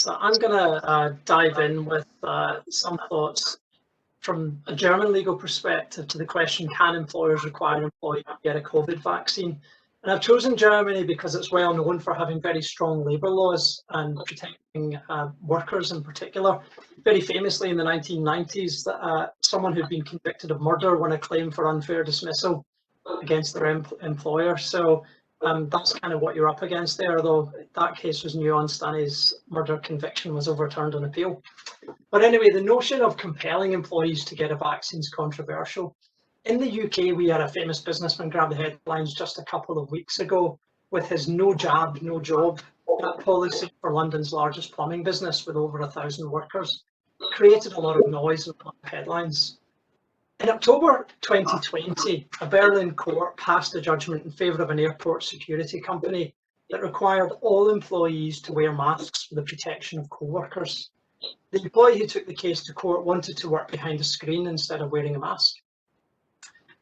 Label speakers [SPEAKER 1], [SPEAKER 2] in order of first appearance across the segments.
[SPEAKER 1] So I'm going to dive in with some thoughts from a German legal perspective to the question, can employers require an employee to get a COVID vaccine? And I've chosen Germany because it's well known for having very strong labour laws and protecting workers in particular. Very famously in the 1990s, someone who'd been convicted of murder won a claim for unfair dismissal against their employer. So that's kind of what you're up against there, though that case was nuanced and his murder conviction was overturned on appeal. But anyway, the notion of compelling employees to get a vaccine is controversial. In the UK, we had a famous businessman grab the headlines just a couple of weeks ago with his no jab, no job policy for London's largest plumbing business with over 1,000 workers. It created a lot of noise and headlines. In October 2020, a Berlin court passed a judgment in favour of an airport security company that required all employees to wear masks for the protection of co-workers. The employee who took the case to court wanted to work behind a screen instead of wearing a mask.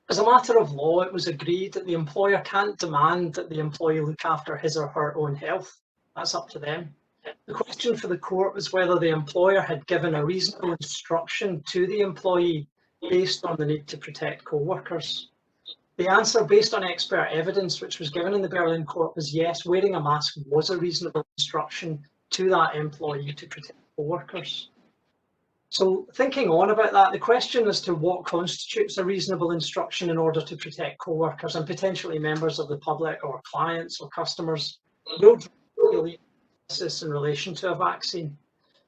[SPEAKER 1] As a matter of law, it was agreed that the employer can't demand that the employee look after his or her own health. That's up to them. The question for the court was whether the employer had given a reasonable instruction to the employee based on the need to protect co-workers. The answer, based on expert evidence which was given in the Berlin court, was yes, wearing a mask was a reasonable instruction to that employee to protect co-workers. So thinking on about that, the question as to what constitutes a reasonable instruction in order to protect co-workers and potentially members of the public or clients or customers will really assist in relation to a vaccine.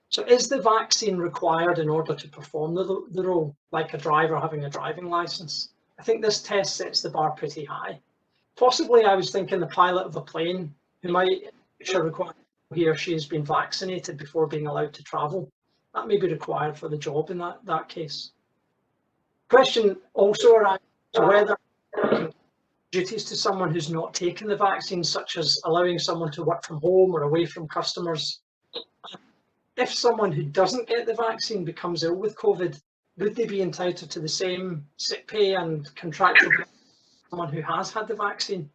[SPEAKER 1] So is the vaccine required in order to perform the role, like a driver having a driving license? I think this test sets the bar pretty high. Possibly I was thinking the pilot of a plane who might require he or she has been vaccinated before being allowed to travel. That may be required for the job in that case. Question also arises whether duties to someone who's not taken the vaccine, such as allowing someone to work from home or away from customers. If someone who doesn't get the vaccine becomes ill with COVID, would they be entitled to the same sick pay and contractual benefits as someone who has had the vaccine?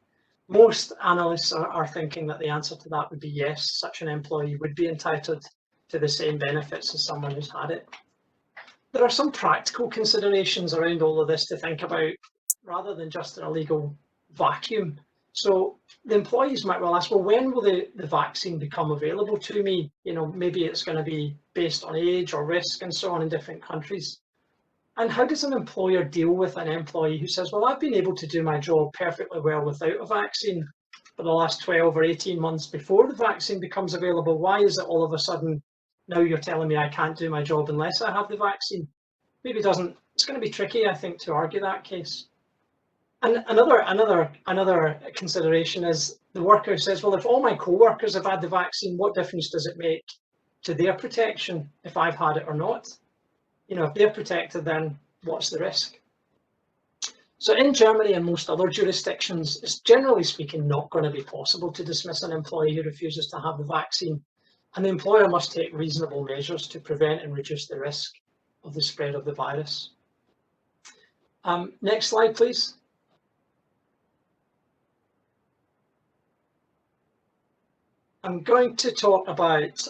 [SPEAKER 1] Most analysts are thinking that the answer to that would be yes, such an employee would be entitled to the same benefits as someone who's had it. There are some practical considerations around all of this to think about rather than just a legal vacuum. So the employees might well ask, well, when will the vaccine become available to me? You know, maybe it's going to be based on age or risk and so on in different countries. And how does an employer deal with an employee who says, well, I've been able to do my job perfectly well without a vaccine for the last 12 or 18 months before the vaccine becomes available. Why is it all of a sudden now you're telling me I can't do my job unless I have the vaccine? Maybe it's going to be tricky, I think, to argue that case. And another consideration is the worker says, well, if all my co-workers have had the vaccine, what difference does it make to their protection if I've had it or not? You know, if they're protected, then what's the risk? So in Germany and most other jurisdictions, it's generally speaking not going to be possible to dismiss an employee who refuses to have the vaccine, and the employer must take reasonable measures to prevent and reduce the risk of the spread of the virus. Next slide, please. I'm going to talk about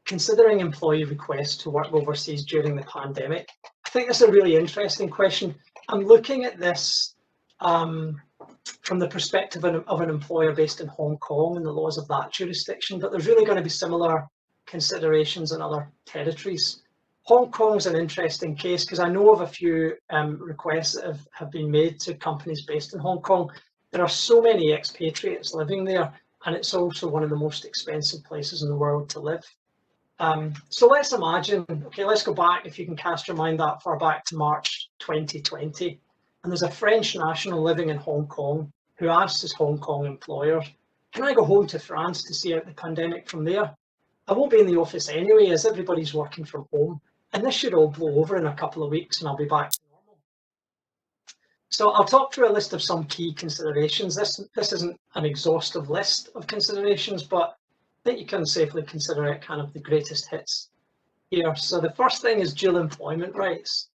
[SPEAKER 1] considering employee requests to work overseas during the pandemic. I think that's a really interesting question. I'm looking at this from the perspective of an employer based in Hong Kong and the laws of that jurisdiction, but there's really going to be similar considerations in other territories. Hong Kong's an interesting case because I know of a few requests that have been made to companies based in Hong Kong. There are so many expatriates living there, and it's also one of the most expensive places in the world to live. So let's imagine, okay, let's go back, if you can cast your mind that far back to March 2020. And there's a French national living in Hong Kong who asks his Hong Kong employer, can I go home to France to see out the pandemic from there? I won't be in the office anyway, as everybody's working from home. And this should all blow over in a couple of weeks and I'll be back to normal. So I'll talk through a list of some key considerations. This isn't an exhaustive list of considerations, but I think you can safely consider it kind of the greatest hits here. So the first thing is dual employment rights.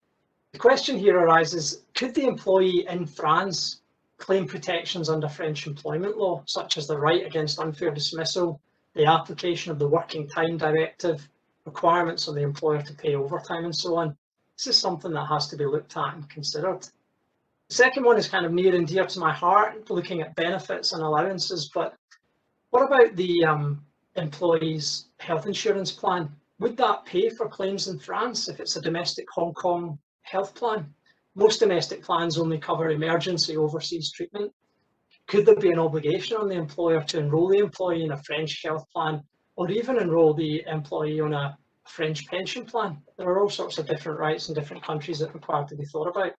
[SPEAKER 1] The question here arises, could the employee in France claim protections under French employment law, such as the right against unfair dismissal, the application of the Working Time Directive, requirements on the employer to pay overtime and so on. This is something that has to be looked at and considered. The second one is kind of near and dear to my heart, looking at benefits and allowances, but what about the employee's health insurance plan? Would that pay for claims in France if it's a domestic Hong Kong health plan? Most domestic plans only cover emergency overseas treatment. Could there be an obligation on the employer to enrol the employee in a French health plan, or even enrol the employee on a French pension plan? There are all sorts of different rights in different countries that require to be thought about.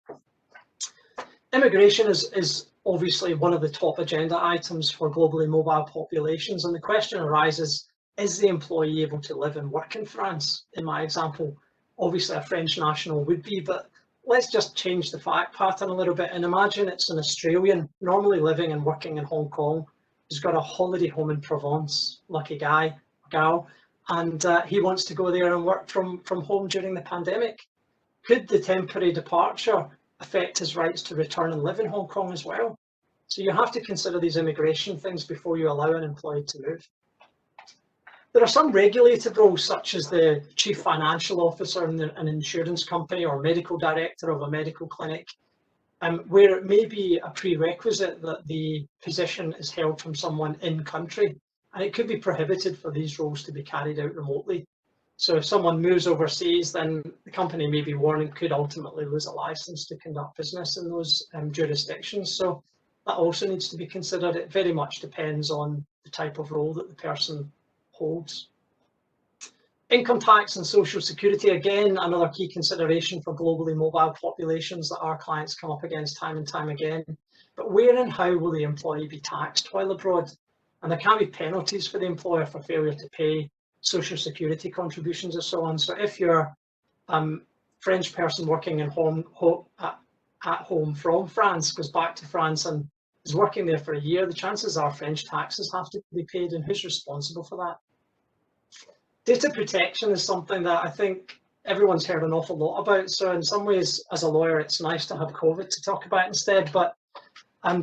[SPEAKER 1] Immigration is obviously one of the top agenda items for globally mobile populations, and the question arises, is the employee able to live and work in France? In my example, obviously a French national would be, but let's just change the fact pattern a little bit and imagine it's an Australian normally living and working in Hong Kong who's got a holiday home in Provence, lucky guy, gal, and he wants to go there and work from home during the pandemic. Could the temporary departure affect his rights to return and live in Hong Kong as well? So you have to consider these immigration things before you allow an employee to move. There are some regulated roles, such as the chief financial officer in an insurance company or medical director of a medical clinic, where it may be a prerequisite that the position is held from someone in country, and it could be prohibited for these roles to be carried out remotely. So if someone moves overseas, then the company may be warned and could ultimately lose a license to conduct business in those jurisdictions. So that also needs to be considered. It very much depends on the type of role that the person holds. Income tax and social security, again, another key consideration for globally mobile populations that our clients come up against time and time again. But where and how will the employee be taxed while abroad? And there can be penalties for the employer for failure to pay social security contributions and so on. So if you're French person working at home from France, goes back to France and is working there for a year, the chances are French taxes have to be paid, and who's responsible for that? Data protection is something that I think everyone's heard an awful lot about. So in some ways, as a lawyer, it's nice to have COVID to talk about instead. But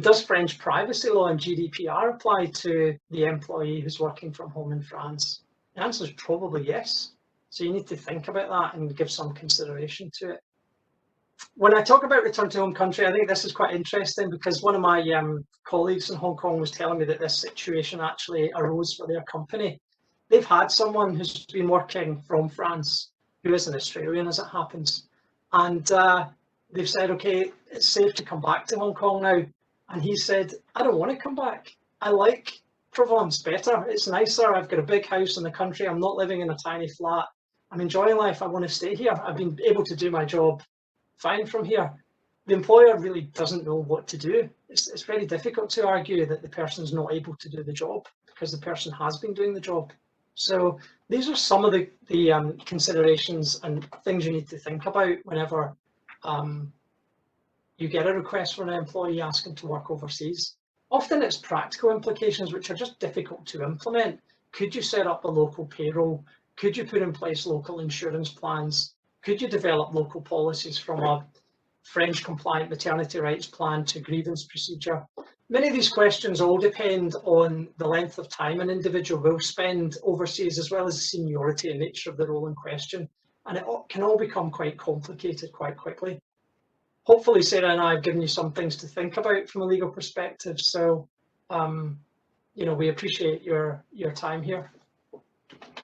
[SPEAKER 1] does French privacy law and GDPR apply to the employee who's working from home in France? The answer is probably yes. So you need to think about that and give some consideration to it. When I talk about return to home country, I think this is quite interesting because one of my colleagues in Hong Kong was telling me that this situation actually arose for their company. They've had someone who's been working from France, who is an Australian as it happens, and they've said, okay, it's safe to come back to Hong Kong now. And he said, I don't want to come back. I like Provence better. It's nicer. I've got a big house in the country. I'm not living in a tiny flat. I'm enjoying life. I want to stay here. I've been able to do my job fine from here. The employer really doesn't know what to do. It's very difficult to argue that the person's not able to do the job because the person has been doing the job. So these are some of the considerations and things you need to think about whenever you get a request from an employee asking to work overseas. Often it's practical implications which are just difficult to implement. Could you set up a local payroll? Could you put in place local insurance plans? Could you develop local policies from a French compliant maternity rights plan to grievance procedure? Many of these questions all depend on the length of time an individual will spend overseas, as well as the seniority and nature of the role in question. And it can all become quite complicated quite quickly. Hopefully, Sarah and I have given you some things to think about from a legal perspective. So, we appreciate your time here.